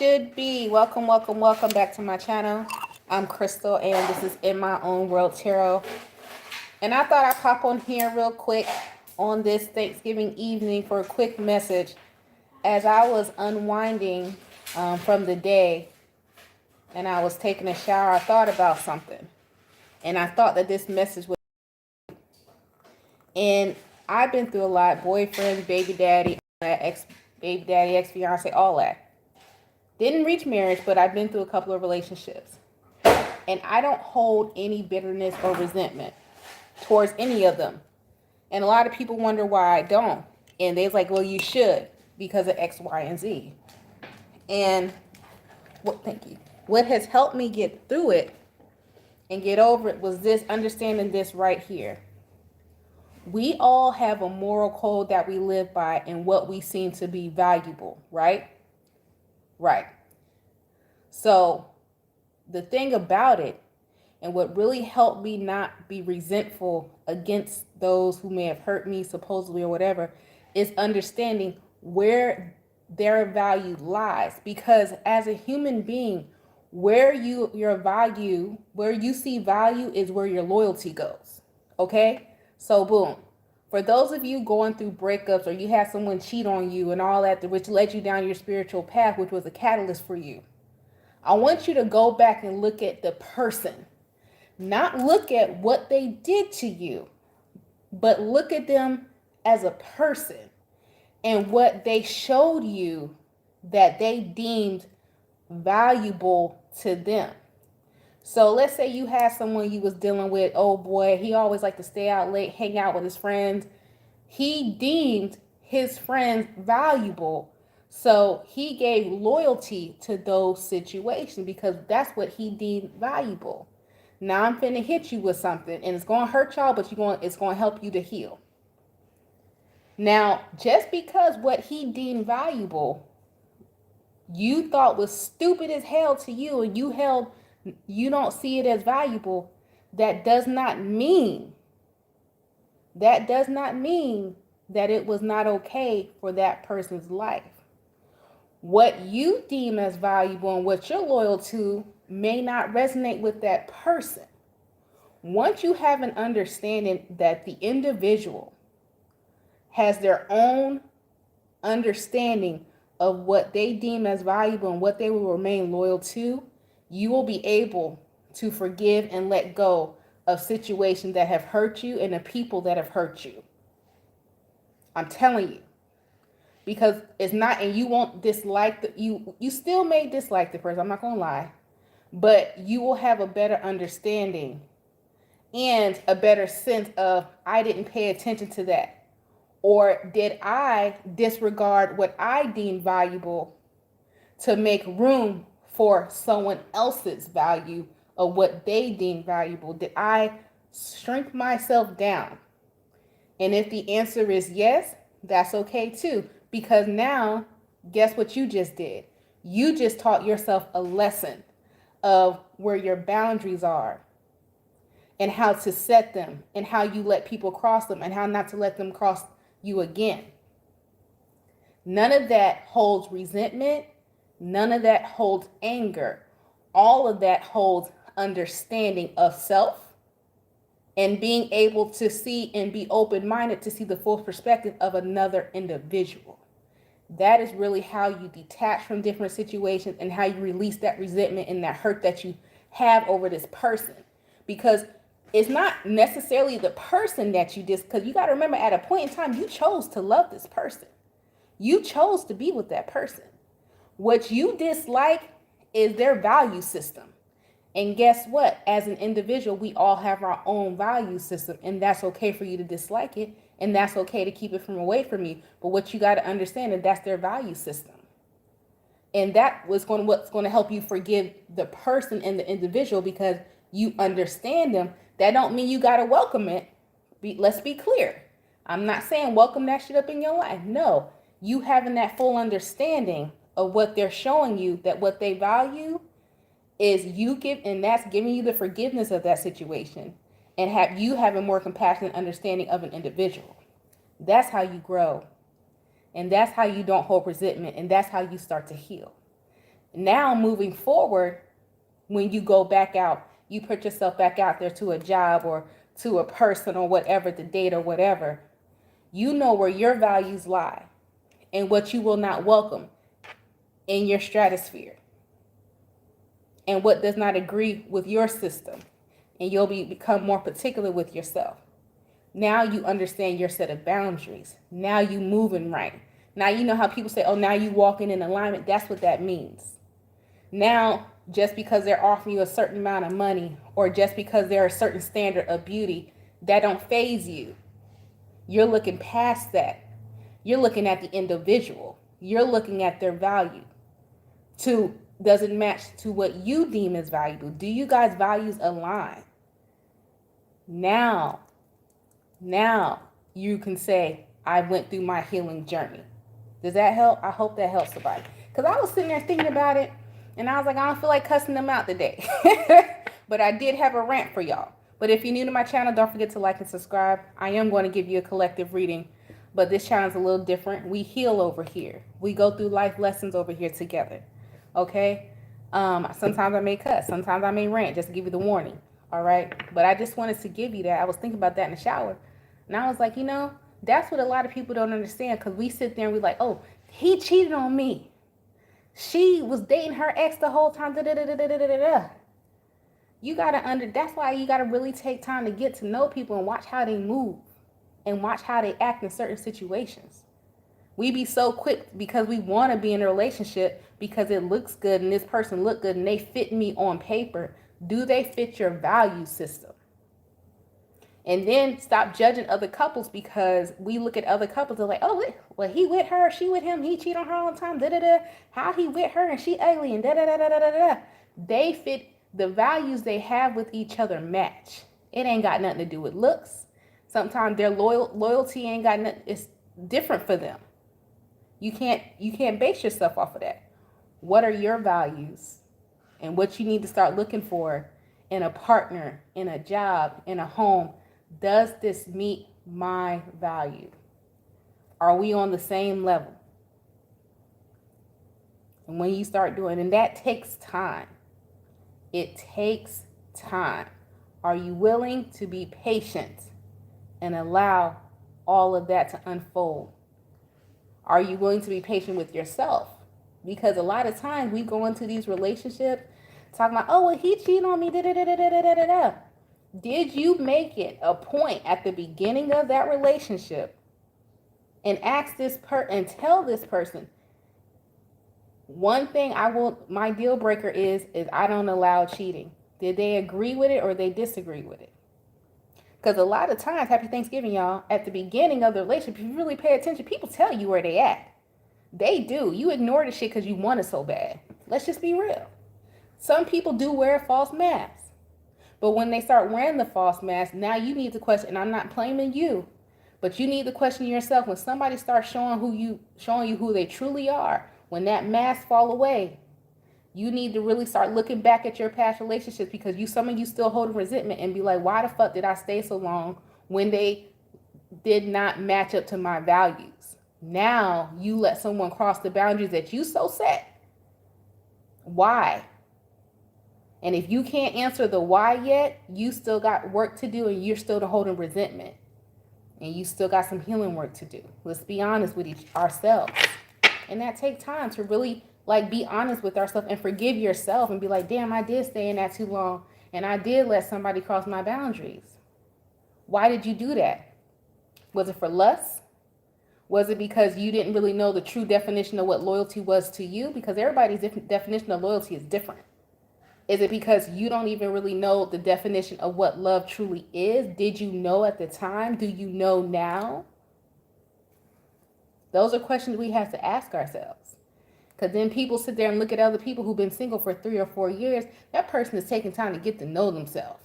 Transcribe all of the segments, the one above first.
should be. Welcome, welcome, welcome back to my channel. I'm Crystal, and this is In My Own World Tarot. And I thought I'd pop on here real quick on this Thanksgiving evening for a quick message. As I was unwinding from the day and I was taking a shower, I thought about something. And I thought that this message would... And I've been through a lot. Boyfriend, baby daddy, ex-baby daddy, ex-fiance, all that. Didn't reach marriage, but I've been through a couple of relationships. And I don't hold any bitterness or resentment towards any of them. And a lot of people wonder why I don't. And they're like, well, you should because of X, Y, and Z. And thank you. What has helped me get through it and get over it was this, understanding this right here. We all have a moral code that we live by and what we seem to be valuable, right? Right. So the thing about it, and what really helped me not be resentful against those who may have hurt me supposedly or whatever, is understanding where their value lies. Because as a human being, where you see value is where your loyalty goes. Okay? So boom. For those of you going through breakups, or you had someone cheat on you and all that, which led you down your spiritual path, which was a catalyst for you, I want you to go back and look at the person. Not look at what they did to you, but look at them as a person and what they showed you that they deemed valuable to them. So let's say you had someone you was dealing with, oh boy, he always liked to stay out late, hang out with his friends. He deemed his friends valuable. So he gave loyalty to those situations because that's what he deemed valuable. Now I'm finna hit you with something and it's gonna hurt y'all, but it's gonna help you to heal. Now, just because what he deemed valuable, you thought was stupid as hell to you, and you don't see it as valuable, that does not mean that it was not okay for that person's life. What you deem as valuable and what you're loyal to may not resonate with that person. Once you have an understanding that the individual has their own understanding of what they deem as valuable and what they will remain loyal to, you will be able to forgive and let go of situations that have hurt you and the people that have hurt you. I'm telling you. Because it's not, and you won't dislike you still may dislike the person, I'm not going to lie. But you will have a better understanding and a better sense of, I didn't pay attention to that. Or did I disregard what I deemed valuable to make room for someone else's value of what they deem valuable? Did I shrink myself down? And if the answer is yes, that's okay too. Because now, guess what you just did? You just taught yourself a lesson of where your boundaries are and how to set them and how you let people cross them and how not to let them cross you again. None of that holds resentment. None of that holds anger. All of that holds understanding of self and being able to see and be open-minded to see the full perspective of another individual. That is really how you detach from different situations and how you release that resentment and that hurt that you have over this person. Because it's not necessarily the person that you because you got to remember, at a point in time, you chose to love this person. You chose to be with that person. What you dislike is their value system. And guess what? As an individual, we all have our own value system, and that's okay for you to dislike it, and that's okay to keep it from away from you. But what you got to understand is that's their value system. And that was what's going to help you forgive the person and the individual, because you understand them. That don't mean you got to welcome it. Let's be clear. I'm not saying welcome that shit up in your life. No, you having that full understanding of what they're showing you, that what they value is you give, and that's giving you the forgiveness of that situation, and have you having more compassionate understanding of an individual. That's how you grow. And that's how you don't hold resentment, and that's how you start to heal. Now, moving forward, when you go back out, you put yourself back out there to a job or to a person or whatever, to date or whatever, you know where your values lie and what you will not welcome in your stratosphere and what does not agree with your system. And you'll become more particular with yourself. Now you understand your set of boundaries. Now you moving right. Now you know how people say, oh, now you walking in alignment. That's what that means. Now, just because they're offering you a certain amount of money or just because they're a certain standard of beauty, that don't faze you. You're looking past that. You're looking at the individual. You're looking at their value. Does it match to what you deem as valuable? Do you guys' values align? Now you can say, I went through my healing journey. Does that help? I hope that helps somebody. Because I was sitting there thinking about it, and I was like, I don't feel like cussing them out today. But I did have a rant for y'all. But if you're new to my channel, don't forget to like and subscribe. I am going to give you a collective reading, but this channel is a little different. We heal over here. We go through life lessons over here together. Okay? Sometimes I may cuss. Sometimes I may rant, just to give you the warning. All right? But I just wanted to give you that. I was thinking about that in the shower. And I was like, that's what a lot of people don't understand, because we sit there and we're like, oh, he cheated on me. She was dating her ex the whole time. You gotta that's why you gotta really take time to get to know people and watch how they move and watch how they act in certain situations. We be so quick because we want to be in a relationship because it looks good and this person look good and they fit me on paper. Do they fit your value system? And then stop judging other couples, because we look at other couples and like, oh, well, he with her, she with him, he cheat on her all the time, how he with her and she ugly and They fit, the values they have with each other match. It ain't got nothing to do with looks. Sometimes their loyalty ain't got nothing, it's different for them. You can't base yourself off of that. What are your values and what you need to start looking for in a partner, in a job, in a home? Does this meet my value? Are we on the same level? And when you start doing, and that takes time. It takes time. Are you willing to be patient and allow all of that to unfold? Are you willing to be patient with yourself? Because a lot of times we go into these relationships talking about, oh, well, he cheated on me, Did you make it a point at the beginning of that relationship and ask and tell this person, one thing my deal breaker is I don't allow cheating. Did they agree with it or they disagree with it? Because a lot of times, happy Thanksgiving, y'all, at the beginning of the relationship, if you really pay attention, people tell you where they at. They do. You ignore the shit because you want it so bad. Let's just be real. Some people do wear false masks. But when they start wearing the false mask, now you need to question, and I'm not blaming you, but you need to question yourself. When somebody starts showing you who they truly are, when that mask fall away, you need to really start looking back at your past relationships, because some of you still hold resentment and be like, why the fuck did I stay so long when they did not match up to my values? Now you let someone cross the boundaries that you so set. Why? And if you can't answer the why yet, you still got work to do, and you're still holding resentment. And you still got some healing work to do. Let's be honest with ourselves. And that takes time to really be honest with ourselves and forgive yourself and be like, damn, I did stay in that too long. And I did let somebody cross my boundaries. Why did you do that? Was it for lust? Was it because you didn't really know the true definition of what loyalty was to you? Because everybody's definition of loyalty is different. Is it because you don't even really know the definition of what love truly is? Did you know at the time? Do you know now? Those are questions we have to ask ourselves. Because then people sit there and look at other people who've been single for 3 or 4 years. That person is taking time to get to know themselves.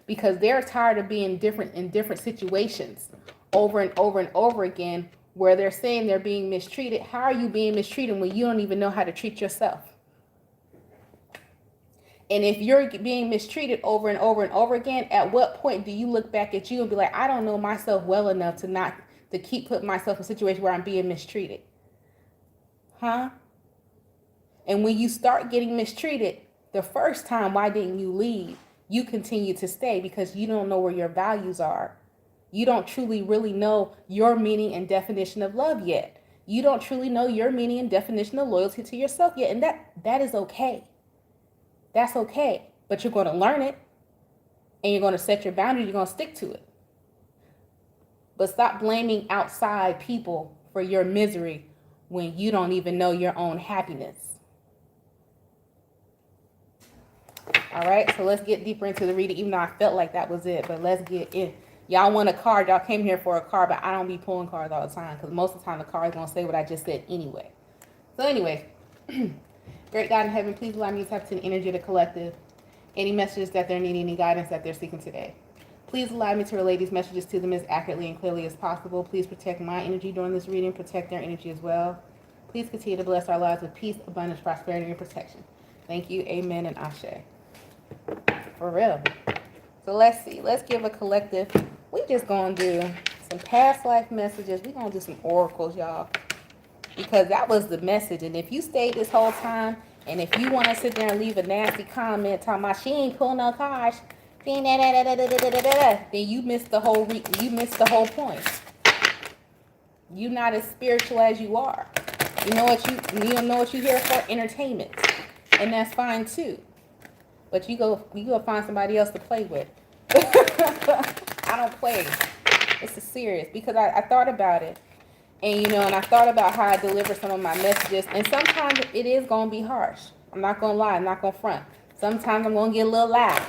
Because they're tired of being in different situations over and over and over again, where they're saying they're being mistreated. How are you being mistreated when you don't even know how to treat yourself? And if you're being mistreated over and over and over again, at what point do you look back at you and be like, I don't know myself well enough to keep putting myself in a situation where I'm being mistreated? Huh? And when you start getting mistreated the first time, why didn't you leave? You continue to stay because you don't know where your values are. You don't truly really know your meaning and definition of love yet. You don't truly know your meaning and definition of loyalty to yourself yet. And that is okay. That's okay. But you're going to learn it, and you're going to set your boundaries. You're going to stick to it. But stop blaming outside people for your misery when you don't even know your own happiness. All right, so let's get deeper into the reading, even though I felt like that was it. But let's get in. Y'all want a card. Y'all came here for a card, but I don't be pulling cards all the time because most of the time the card is going to say what I just said anyway. So anyway, great God in heaven, please allow me to tap into the energy of the collective. Any messages that they're needing, any guidance that they're seeking today. Please allow me to relay these messages to them as accurately and clearly as possible. Please protect my energy during this reading. Protect their energy as well. Please continue to bless our lives with peace, abundance, prosperity, and protection. Thank you. Amen and Ashe. For real. So let's see. Let's give a collective. We just going to do some past life messages. We're going to do some oracles, y'all. Because that was the message. And if you stayed this whole time, and if you want to sit there and leave a nasty comment talking about she ain't pulling no cards, then you missed the whole point. You're not as spiritual as you are. You know what you here for? Entertainment. And that's fine too. But you go find somebody else to play with. I don't play. This is serious because I thought about it. And I thought about how I deliver some of my messages. And sometimes it is going to be harsh. I'm not going to lie. I'm not going to front. Sometimes I'm going to get a little loud.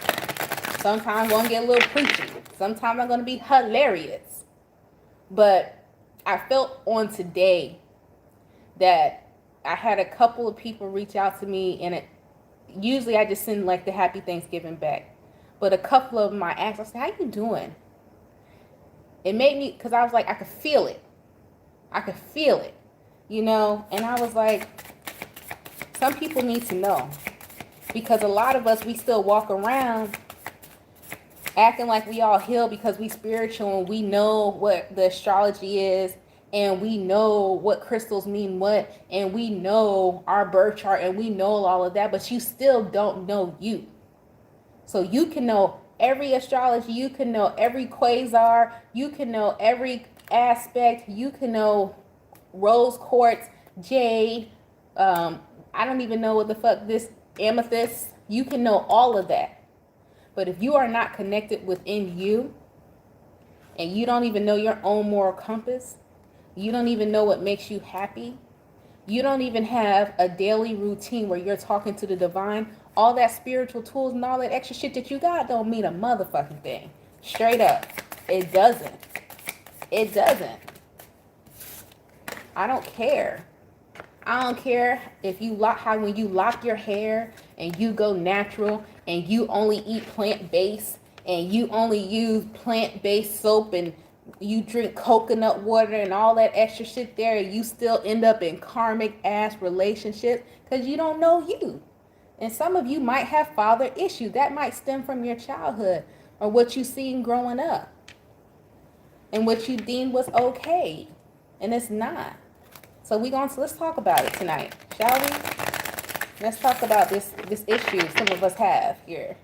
Sometimes I'm going to get a little preachy. Sometimes I'm going to be hilarious. But I felt on today that I had a couple of people reach out to me. And usually I just send like the happy Thanksgiving back. But a couple of them I asked, I said, how you doing? It made me, because I was like, I could feel it. And I was like, some people need to know. Because a lot of us, we still walk around acting like we all healed because we spiritual and we know what the astrology is and we know what crystals mean what and we know our birth chart and we know all of that, but you still don't know you. So you can know every astrology, you can know every quasar, you can know every aspect, you can know rose quartz, jade, I don't even know what the fuck this amethyst, you can know all of that. But if you are not connected within you and you don't even know your own moral compass, you don't even know what makes you happy, you don't even have a daily routine where you're talking to the divine, all that spiritual tools and all that extra shit that you got don't mean a motherfucking thing. Straight up. It doesn't. It doesn't. I don't care. I don't care if you when you lock your hair and you go natural and you only eat plant-based and you only use plant-based soap and you drink coconut water and all that extra shit there and you still end up in karmic ass relationships because you don't know you. And some of you might have father issues. That might stem from your childhood or what you seen growing up and what you deemed was okay. And it's not. So let's talk about it tonight, shall we? Let's talk about this issue some of us have here.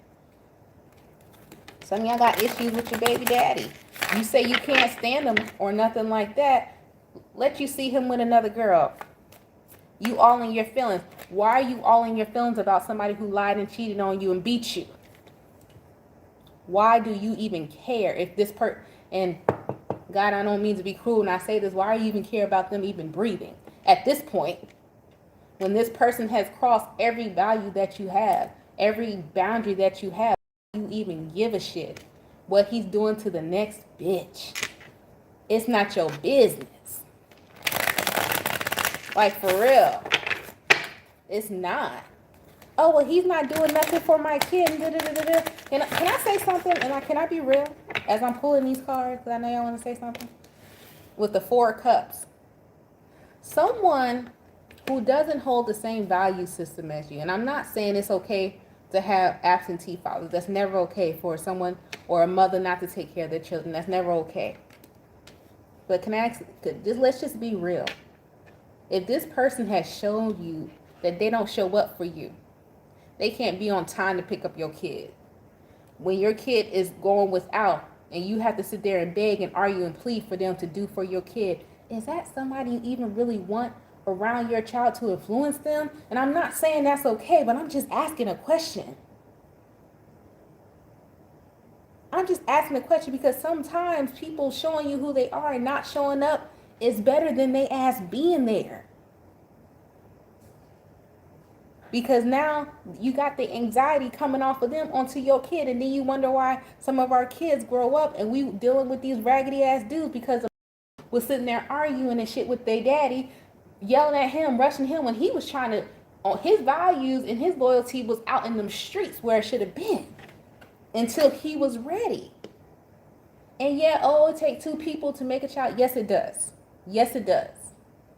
Some of y'all got issues with your baby daddy. You say you can't stand him or nothing like that. Let you see him with another girl. You all in your feelings. Why are you all in your feelings about somebody who lied and cheated on you and beat you? Why do you even care if this and God, I don't mean to be cruel and I say this, why do you even care about them even breathing? At this point, when this person has crossed every value that you have, every boundary that you have, you even give a shit what he's doing to the next bitch. It's not your business. Like, for real. It's not. Oh, well, he's not doing nothing for my kid. Can I say something? And can I be real? As I'm pulling these cards, because I know y'all want to say something. With the 4 cups. Someone who doesn't hold the same value system as you. And I'm not saying it's okay to have absentee fathers. That's never okay for someone or a mother not to take care of their children. That's never okay. But let's just be real. If this person has shown you that they don't show up for you. They can't be on time to pick up your kid. When your kid is going without and you have to sit there and beg and argue and plead for them to do for your kid, is that somebody you even really want around your child to influence them? And I'm not saying that's okay, but I'm just asking a question. I'm just asking a question because sometimes people showing you who they are and not showing up is better than they ass being there. Because now you got the anxiety coming off of them onto your kid, and then you wonder why some of our kids grow up and we dealing with these raggedy ass dudes because was sitting there arguing and shit with their daddy, yelling at him, rushing him when he was trying to, on his values and his loyalty was out in them streets where it should have been until he was ready. And yeah, oh, it takes two people to make a child. Yes, it does. Yes, it does.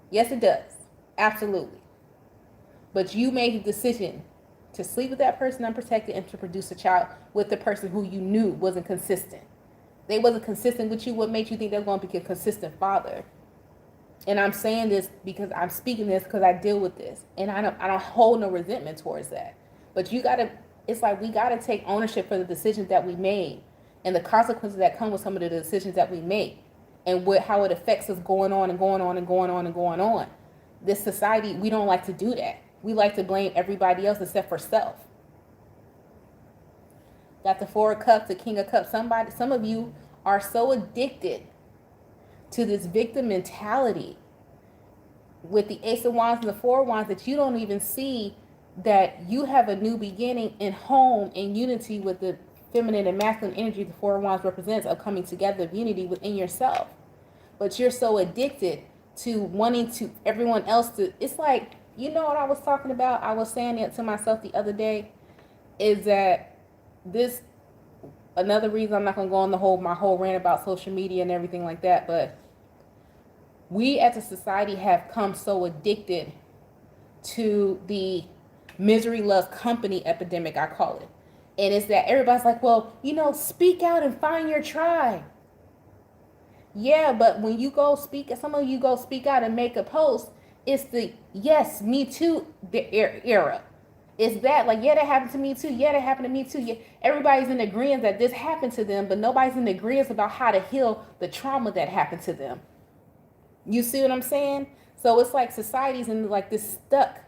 Yes, it does. Absolutely. But you made the decision to sleep with that person unprotected and to produce a child with the person who you knew wasn't consistent. They wasn't consistent with you. What made you think they're going to be a consistent father? And I'm saying this because I'm speaking this because I deal with this. And I don't hold no resentment towards that. But you got to, it's like we got to take ownership for the decisions that we made and the consequences that come with some of the decisions that we make and how it affects us going on and going on and going on and going on. This society, we don't like to do that. We like to blame everybody else except for self. Got the Four of Cups, the King of Cups. Some of you are so addicted to this victim mentality with the Ace of Wands and the Four of Wands that you don't even see that you have a new beginning in home in unity with the feminine and masculine energy the Four of Wands represents of coming together of unity within yourself. But you're so addicted to wanting to everyone else to, it's like, you know what I was talking about? I was saying it to myself the other day, is that this, another reason I'm not going to go on my whole rant about social media and everything like that, but we as a society have come so addicted to the misery loves company epidemic, I call it. And it's that everybody's like, well, speak out and find your tribe. Yeah, but when you go speak, some of you go speak out and make a post, it's the yes, me too era. It's that like, yeah, that happened to me too. Yeah, that happened to me too. Yeah, everybody's in agreement that this happened to them, but nobody's in agreement about how to heal the trauma that happened to them. You see what I'm saying? So it's like society's in like this stuck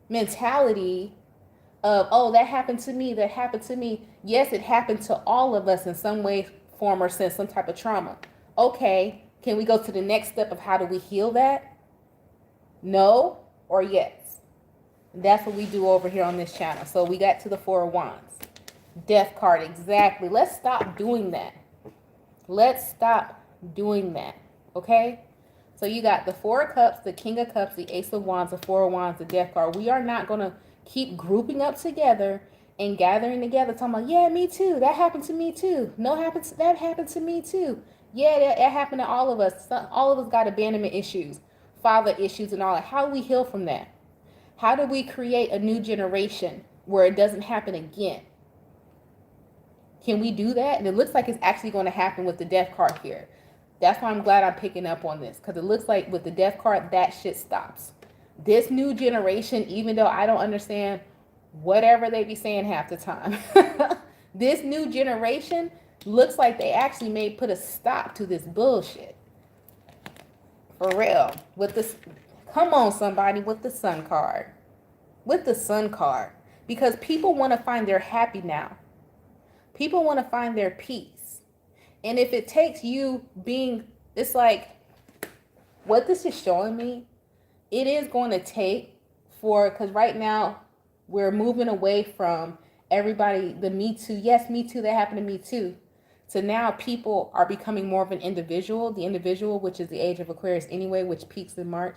mentality of, oh, that happened to me, that happened to me. Yes, it happened to all of us in some way, form, or sense, some type of trauma. Okay, can we go to the next step of how do we heal that? No or yes? That's what we do over here on this channel. So we got to the Four of Wands. Death card, exactly. Let's stop doing that. Let's stop doing that, okay? So you got the Four of Cups, the King of Cups, the Ace of Wands, the Four of Wands, the Death card. We are not going to keep grouping up together and gathering together talking about, yeah, me too. That happened to me too. No, that happened to me too. Yeah, that happened to all of us. All of us got abandonment issues, father issues and all that. How do we heal from that? How do we create a new generation where it doesn't happen again? Can we do that? And it looks like it's actually going to happen with the Death card here. That's why I'm glad I'm picking up on this, because it looks like with the Death card, that shit stops. This new generation, even though I don't understand whatever they be saying half the time, this new generation looks like they actually may put a stop to this bullshit. For real. With this, come on somebody, with the Sun card. With the Sun card. Because people want to find their happy now. People want to find their peace. And if it takes you being, it's like, what this is showing me, it is going to take for, because right now we're moving away from everybody, the me too, yes, me too, that happened to me too. So now people are becoming more of an individual, the individual, which is the age of Aquarius anyway, which peaks in March.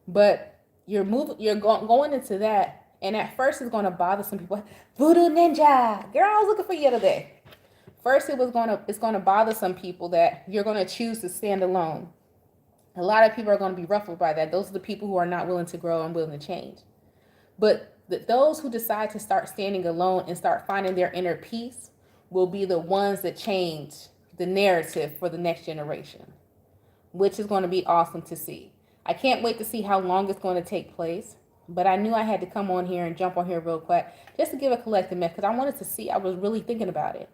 But you're going into that. And at first it's going to bother some people. Voodoo Ninja, girl, I was looking for you the other day. First it's going to bother some people that you're going to choose to stand alone. A lot of people are going to be ruffled by that. Those are the people who are not willing to grow and willing to change. But those who decide to start standing alone and start finding their inner peace will be the ones that change the narrative for the next generation, which is going to be awesome to see. I can't wait to see how long it's going to take place. But I knew I had to come on here and jump on here real quick just to give a collective message, because I wanted to see, I was really thinking about it.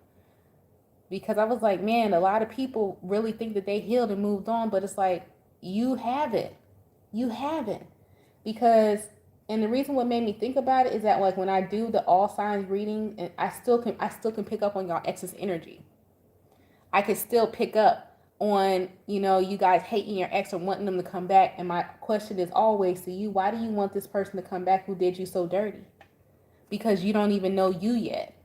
Because I was like, man, a lot of people really think that they healed and moved on, but it's like, you haven't. You haven't. Because, and the reason what made me think about it is that, like, when I do the all signs reading, and I still can pick up on y'all ex's energy. I can still pick up on, you guys hating your ex or wanting them to come back. And my question is always to you, why do you want this person to come back who did you so dirty? Because you don't even know you yet.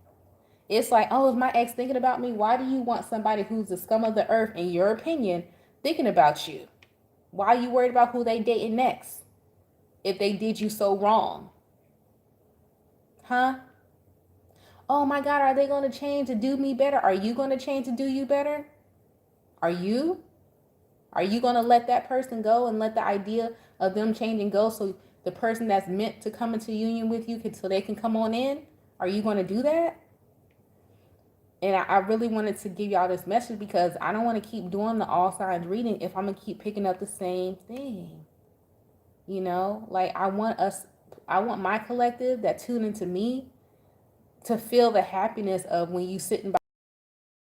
It's like, oh, is my ex thinking about me? Why do you want somebody who's the scum of the earth, in your opinion, thinking about you? Why are you worried about who they dating next if they did you so wrong? Huh? Oh my God, are they going to change to do me better? Are you going to change to do you better? Are you? Are you going to let that person go and let the idea of them changing go, so the person that's meant to come into union with you so they can come on in? Are you going to do that? And I really wanted to give y'all this message, because I don't want to keep doing the all signs reading if I'm going to keep picking up the same thing. Like, I want my collective that tune into me to feel the happiness of when you sitting by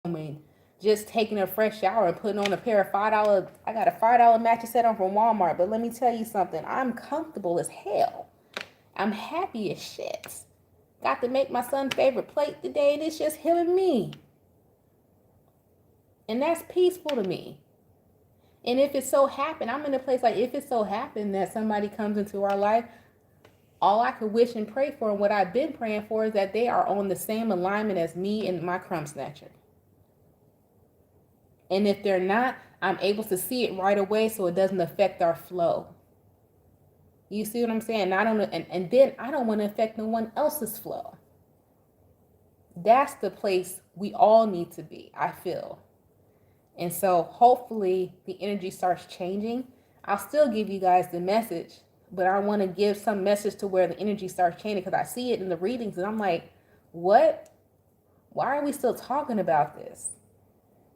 home, just taking a fresh shower and putting on a pair of $5. I got a $5 mattress set on from Walmart, but let me tell you something. I'm comfortable as hell. I'm happy as shit. Got to make my son's favorite plate today, and it's just him and me. And that's peaceful to me. And if it so happened, I'm in a place like, if it so happened that somebody comes into our life, all I could wish and pray for, and what I've been praying for, is that they are on the same alignment as me and my crumb snatcher. And if they're not, I'm able to see it right away so it doesn't affect our flow. You see what I'm saying? And then I don't want to affect no one else's flow. That's the place we all need to be, I feel. And so hopefully the energy starts changing. I'll still give you guys the message, but I want to give some message to where the energy starts changing, because I see it in the readings and I'm like, what? Why are we still talking about this?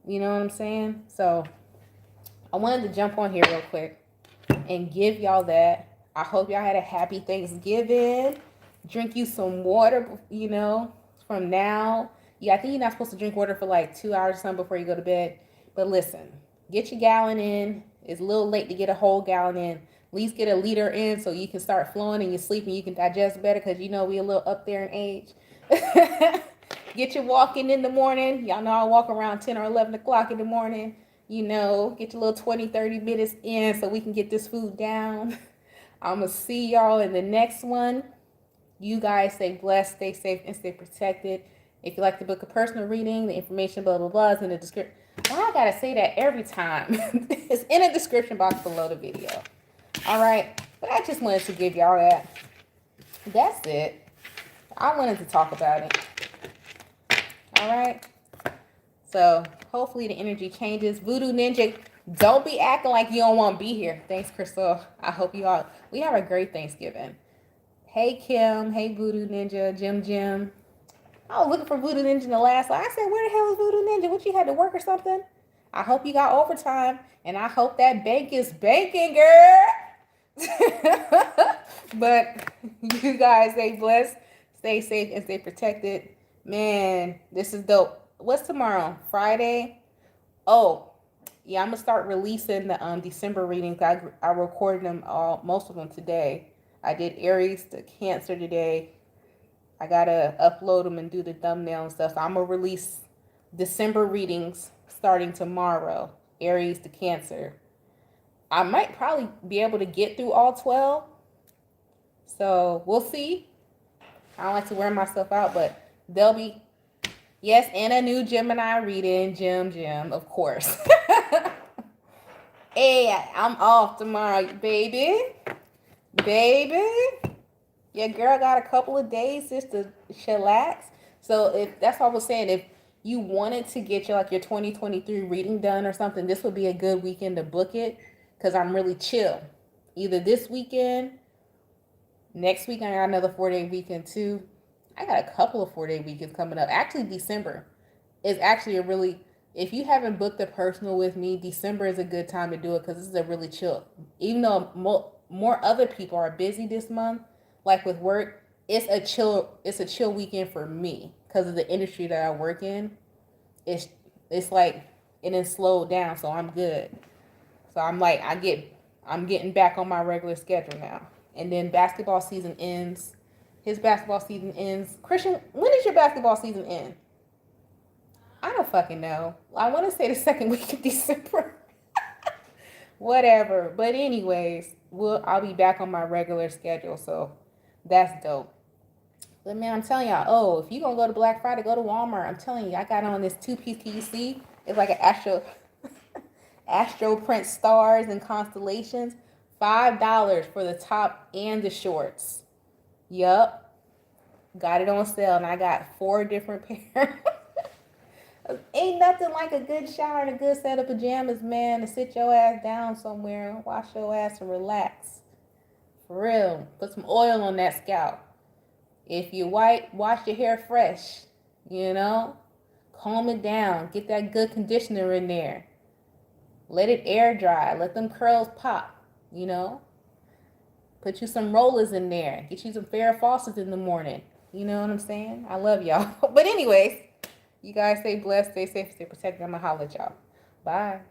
You know what I'm saying? So I wanted to jump on here real quick and give y'all that. I hope y'all had a happy Thanksgiving. Drink you some water, from now. Yeah, I think you're not supposed to drink water for like 2 hours or something before you go to bed. But listen, get your gallon in. It's a little late to get a whole gallon in. At least get a liter in so you can start flowing in your sleep and you can digest better, because we a little up there in age. Get your walking in the morning. Y'all know I walk around 10 or 11 o'clock in the morning. Get your little 20, 30 minutes in so we can get this food down. I'm going to see y'all in the next one. You guys stay blessed, stay safe, and stay protected. If you like to book a personal reading, the information, blah, blah, blah, is in the description. Why I got to say that every time? It's in the description box below the video. All right. But I just wanted to give y'all that. That's it. I wanted to talk about it. All right. So hopefully the energy changes. Voodoo Ninja, don't be acting like you don't want to be here. Thanks, Crystal. I hope we have a great Thanksgiving. Hey, Kim. Hey, Voodoo Ninja. Jim. I was looking for Voodoo Ninja in the last line. I said, where the hell is Voodoo Ninja? What, you had to work or something? I hope you got overtime. And I hope that bank is banking, girl. But you guys stay blessed, stay safe, and stay protected. Man, this is dope. What's tomorrow? Friday? Oh, yeah, I'm going to start releasing the December readings. I recorded them most of them today. I did Aries to Cancer today. I got to upload them and do the thumbnail and stuff. So I'm going to release December readings starting tomorrow. Aries to Cancer. I might probably be able to get through all 12. So we'll see. I don't like to wear myself out, but they'll be. Yes, and a new Gemini reading. Jim, of course. Hey, I'm off tomorrow, baby. Your girl got a couple of days just to chillax. So if that's what I was saying, if you wanted to get your 2023 reading done or something, this would be a good weekend to book it, because I'm really chill. Either this weekend, next week I got another 4-day weekend too. I got a couple of 4-day weekends coming up. Actually, December is actually if you haven't booked a personal with me, December is a good time to do it, because this is a really chill. Even though more other people are busy this month, like with work, it's a chill weekend for me because of the industry that I work in. It's it's like it is slowed down, so I'm good. So I'm getting back on my regular schedule now. And then basketball season ends. His basketball season ends. Christian, when does your basketball season end? I don't fucking know. I want to say the second week of December. Whatever. But anyways, I'll be back on my regular schedule, so that's dope. But man, I'm telling y'all, oh, if you gonna go to Black Friday, go to Walmart. I'm telling you, I got on this two-piece. Can you see? It's like an astro print stars and constellations. $5 for the top and the shorts. Yup. Got it on sale and I got 4 different pairs. Ain't nothing like a good shower and a good set of pajamas, man, to sit your ass down somewhere, wash your ass and relax. For real. Put some oil on that scalp. If you're white, wash your hair fresh. You know? Comb it down. Get that good conditioner in there. Let it air dry. Let them curls pop. You know? Put you some rollers in there. Get you some Farrah Fawcett's in the morning. You know what I'm saying? I love y'all. But anyways, you guys stay blessed, stay safe, stay protected. I'm going to holler at y'all. Bye.